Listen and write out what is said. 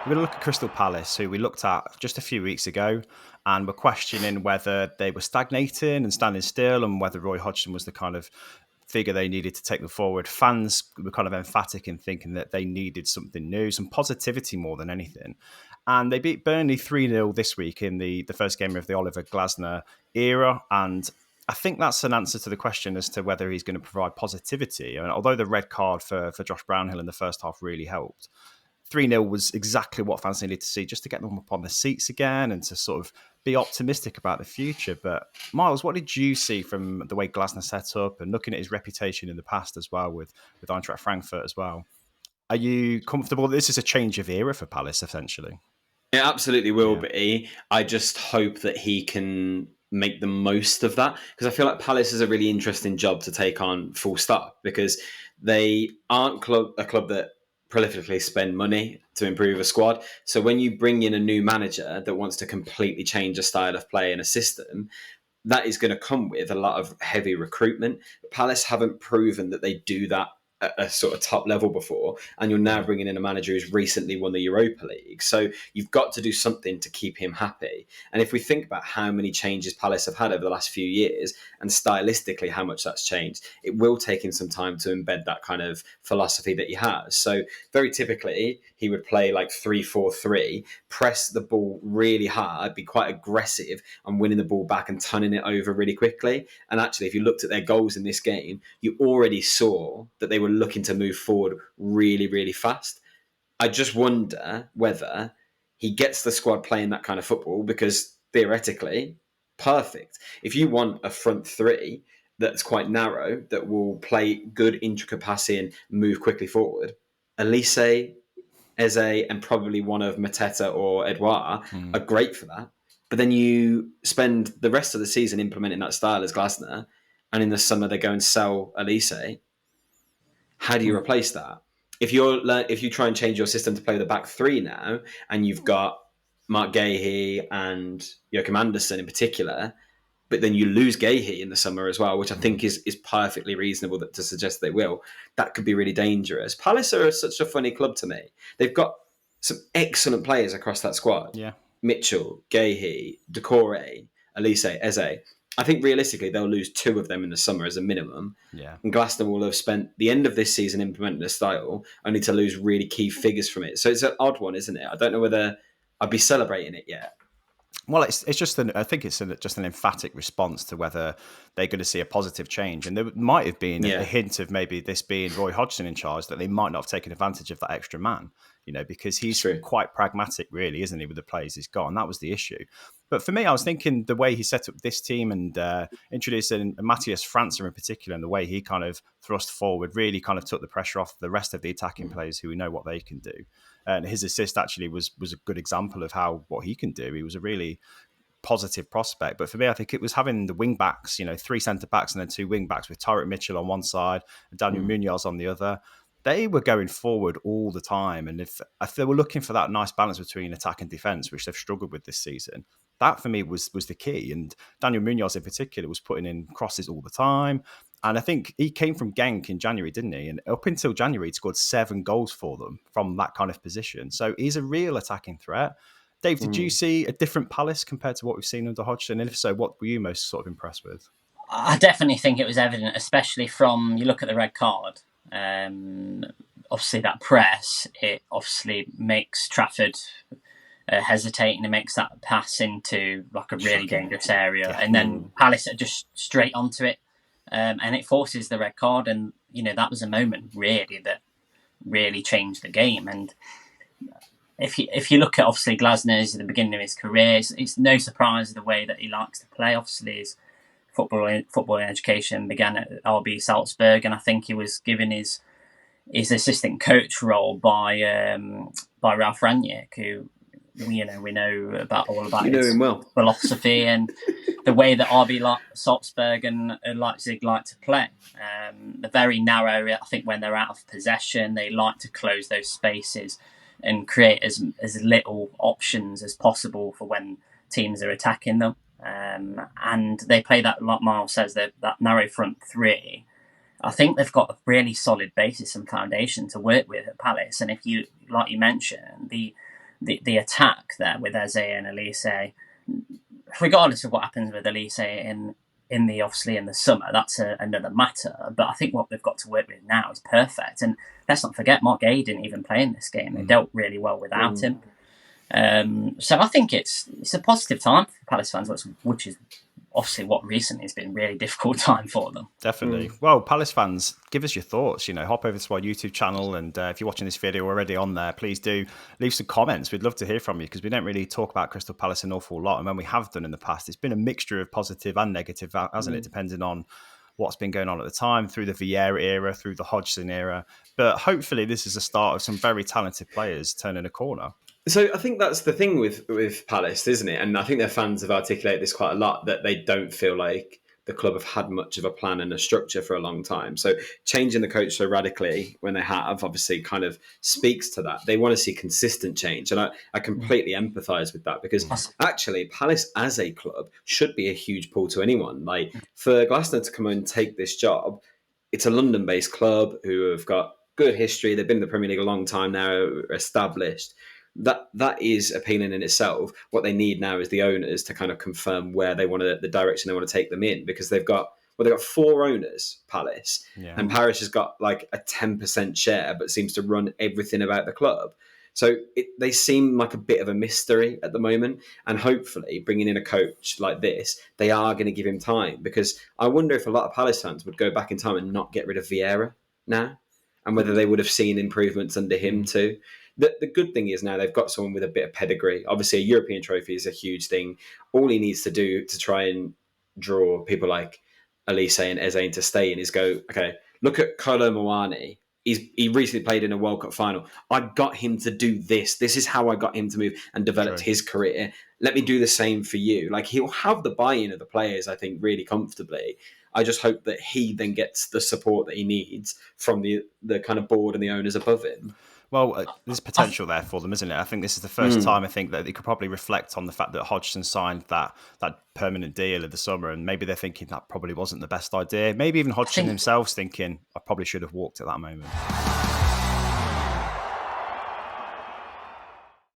We're going to look at Crystal Palace, who we looked at just a few weeks ago, and we're questioning whether they were stagnating and standing still, and whether Roy Hodgson was the kind of figure they needed to take them forward. Fans were kind of emphatic in thinking that they needed something new, some positivity more than anything. And they beat Burnley 3-0 this week in the first game of the Oliver Glasner era. And I think that's an answer to the question as to whether he's going to provide positivity. And although the red card for Josh Brownhill in the first half really helped, 3-0 was exactly what fans needed to see just to get them up on the seats again and to sort of be optimistic about the future. But Miles, what did you see from the way Glasner set up and looking at his reputation in the past as well with Eintracht Frankfurt as well? Are you comfortable? This is a change of era for Palace, essentially. It absolutely will Yeah. be. I just hope that he can make the most of that, because I feel like Palace is a really interesting job to take on full stop, because they aren't a club that prolifically spend money to improve a squad. So when you bring in a new manager that wants to completely change a style of play and a system, that is going to come with a lot of heavy recruitment. Palace haven't proven that they do that at a sort of top level before, and you're now bringing in a manager who's recently won the Europa League. So you've got to do something to keep him happy. And if we think about how many changes Palace have had over the last few years, and stylistically how much that's changed, it will take him some time to embed that kind of philosophy that he has. So very typically, he would play like 3-4-3, press the ball really hard, be quite aggressive, and winning the ball back and turning it over really quickly. And actually, if you looked at their goals in this game, you already saw that they were looking to move forward really, really fast. I just wonder whether he gets the squad playing that kind of football, because theoretically, perfect. If you want a front three that's quite narrow, that will play good intricate passing and move quickly forward, Elise, Eze, and probably one of Mateta or Edouard are great for that. But then you spend the rest of the season implementing that style as Glasner, and in the summer they go and sell Elise. How do you replace that? If you try and change your system to play the back three now, and you've got Mark Gahey and Joachim Andersen in particular, but then you lose Gahey in the summer as well, which I think is perfectly reasonable to suggest they will. That could be really dangerous. Palace are such a funny club to me. They've got some excellent players across that squad: Yeah. Mitchell, Gahey, Decore, Elise, Eze. I think realistically they'll lose two of them in the summer as a minimum. Yeah. And Glasner will have spent the end of this season implementing a style, only to lose really key figures from it. So it's an odd one, isn't it? I don't know whether I'd be celebrating it yet. Well, it's just I think it's just an emphatic response to whether they're going to see a positive change, and there might have been a Yeah, hint of maybe this being Roy Hodgson in charge, that they might not have taken advantage of that extra man, because it's he's true. quite pragmatic, really, isn't he, with the players he's got, and that was the issue. But for me, I was thinking the way he set up this team and introducing Matthias França in particular, and the way he kind of thrust forward really kind of took the pressure off the rest of the attacking players who we know what they can do. And his assist actually was a good example of what he can do. He was a really positive prospect. But for me, I think it was having the wing backs, three centre backs and then two wing backs with Tyrick Mitchell on one side and Daniel Munoz on the other. They were going forward all the time. And if they were looking for that nice balance between attack and defence, which they've struggled with this season, that for me was the key. And Daniel Munoz in particular was putting in crosses all the time. And I think he came from Genk in January, didn't he? And up until January, he scored 7 goals for them from that kind of position. So he's a real attacking threat. Dave, did you see a different Palace compared to what we've seen under Hodgson? And if so, what were you most sort of impressed with? I definitely think it was evident, especially from you look at the red card. Obviously, that press, it obviously makes Trafford hesitate, and it makes that pass into like a really dangerous area. Yeah. And then Palace are just straight onto it, and it forces the red card. And that was a moment really that really changed the game. And if you look at obviously Glasner's at the beginning of his career, it's no surprise the way that he likes to play. Obviously, his football education began at RB Salzburg, and I think he was given his assistant coach role by Ralph Rangnick, who we know about his philosophy and the way that RB Salzburg and Leipzig like to play. They're very narrow. I think when they're out of possession, they like to close those spaces and create as little options as possible for when teams are attacking them. And they play that, like Miles says, that narrow front three. I think they've got a really solid basis and foundation to work with at Palace. And if you, like you mentioned, the the attack there with Eze and Elise, regardless of what happens with Elise in the summer, that's another matter. But I think what they've got to work with now is perfect. And let's not forget, Mark Gay didn't even play in this game. They dealt really well without him. So I think it's a positive time for Palace fans, which is obviously what recently has been a really difficult time for them. Definitely. Well, Palace fans, give us your thoughts. Hop over to our YouTube channel, and if you're watching this video already on there, please do leave some comments. We'd love to hear from you, because we don't really talk about Crystal Palace an awful lot, and when we have done in the past, it's been a mixture of positive and negative, hasn't it, depending on what's been going on at the time, through the Vieira era, through the Hodgson era. But hopefully this is the start of some very talented players turning a corner. So I think that's the thing with Palace, isn't it? And I think their fans have articulated this quite a lot, that they don't feel like the club have had much of a plan and a structure for a long time. So changing the coach so radically when they have, obviously kind of speaks to that. They want to see consistent change. And I completely empathise with that, because actually Palace as a club should be a huge pull to anyone. Like, for Glasner to come and take this job, it's a London-based club who have got good history. They've been in the Premier League a long time now, established. That is appealing in itself. What they need now is the owners to kind of confirm where they want to, the direction they want to take them in, because they've got 4 owners, Palace, and Parish has got like a 10% share, but seems to run everything about the club. So they seem like a bit of a mystery at the moment, and hopefully bringing in a coach like this, they are going to give him time, because I wonder if a lot of Palace fans would go back in time and not get rid of Vieira now, and whether they would have seen improvements under him too. The good thing is now they've got someone with a bit of pedigree. Obviously, a European trophy is a huge thing. All he needs to do to try and draw people like Elise and Eze into staying is go, okay, look at Kolo Muani. He recently played in a World Cup final. I got him to do this. This is how I got him to move and developed his career. Let me do the same for you. Like, he'll have the buy-in of the players, I think, really comfortably. I just hope that he then gets the support that he needs from the kind of board and the owners above him. Well, there's potential there for them, isn't it? I think this is the first time, I think, that they could probably reflect on the fact that Hodgson signed that permanent deal in the summer, and maybe they're thinking that probably wasn't the best idea. Maybe even Hodgson himself's thinking, I probably should have walked at that moment.